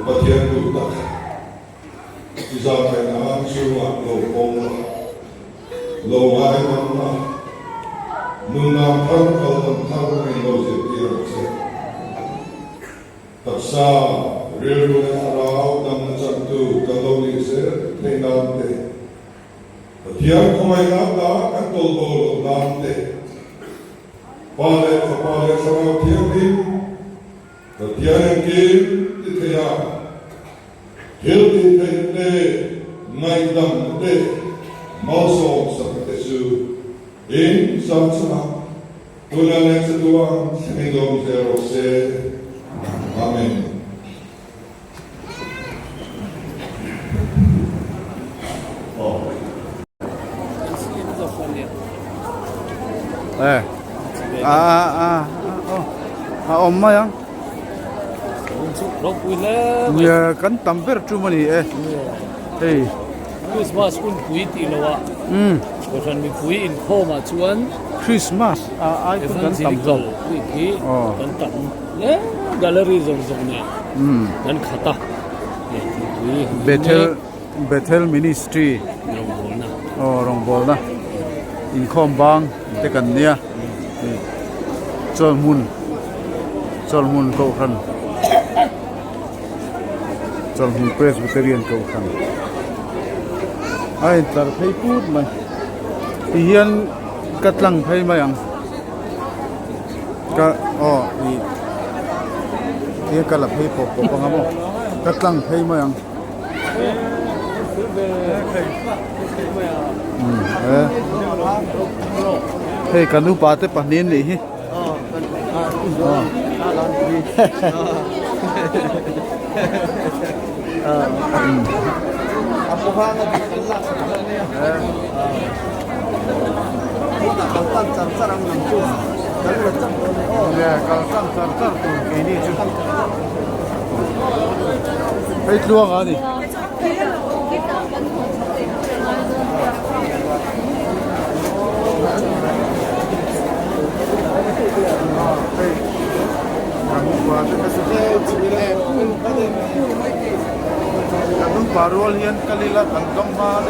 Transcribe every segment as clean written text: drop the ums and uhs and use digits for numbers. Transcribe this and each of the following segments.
ประเทศดูตักที่จะไปน้ำชื่อว่าโลกงโลกายมันมานุนน้ำทั้งเขาทั้งในโลกเสียที่เราเสียตักษาเรื่องเรื่องเราดำจันทูกันโลกเสียในน้ำเตะเทียนขมายน้ำตาอันโตโตน้ำเตะพอเลยสมาเทียนดินเทียนกินที่เทียนเฮลที่เทียนเตะไม่ดำเตะมาส่งสักเตจูอินสัมสนาตุลาเนสตัวสิมิดอมเซโรเซอาเมนอมมายังรบกวนแล้ว เนี่ยกันตั้มเปิดจุมันนี่เฮ้ยคริสต์มาสคุณคุยตีแล้ววะก็ฉันมีคุยอินโคมาชวนคริสต์มาสไอ้คุณกันตั้มจบคุยที่กันตั้มเนี่ยแกลเลอรี่จงเนี่ยกันขัดเนี่ยคุยเบเทลมินิสทรีรองบอลนะอินคอมบางเด็กันเนี่ยจอลมุนเขาขันจอลมุนเพรสบิเตเรียนเขาขันไอ้ตาเพย์พูดไหมที่เฮียนกัดลังเพย์มายังก็อีเฮียกัดลังเพย์ปกปังครับกัดลังเพย์มายังเฮ้ยกันดูปาเตปะนินนี่apa hang lagi kelak sebenarnya kalau car ang nampu kalau lecak ya kalau car tu ini tu baik luang ah ni Kadung parol yan kalila tanggang mahal.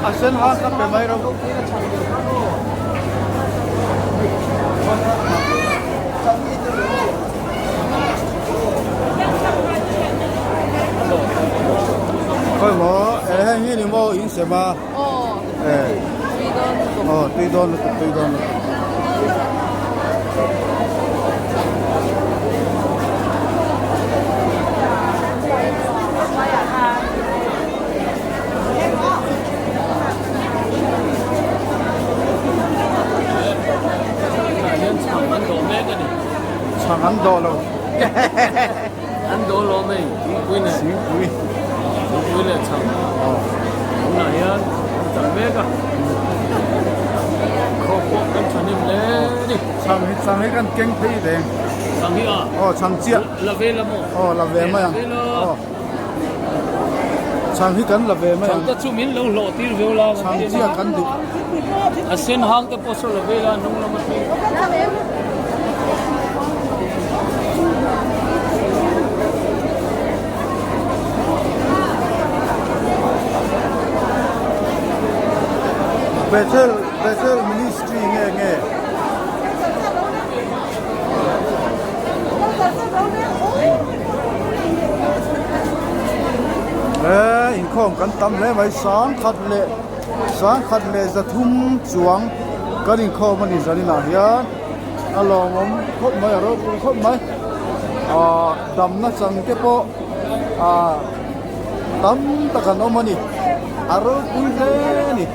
Asen hang ka pe mai ro Koi mo hi ni mo in se ma tui don Ăn đồ luôn, ăn đồ luôn này, quý này, quý là chẳng, hôm nay á, chẳng biết à, khó quá, con chẳng niệm lẽ đi, sang hết con kinh phi đấy, chẳng đi à, sang chia, là về là một, là về mà, sang hết con là về mà, chẳng có chú miến lâu lộ tí về là, sang chia con được, sen hang cái poso là về là nông là mất đi. Bethel Ministry nghe in khom kan tam le mai sang khat le za thum chuang kan in khom ani zani na hian along om khot mai ro khot mai dam na chang ke po tam ta kan om ani aro pui le ni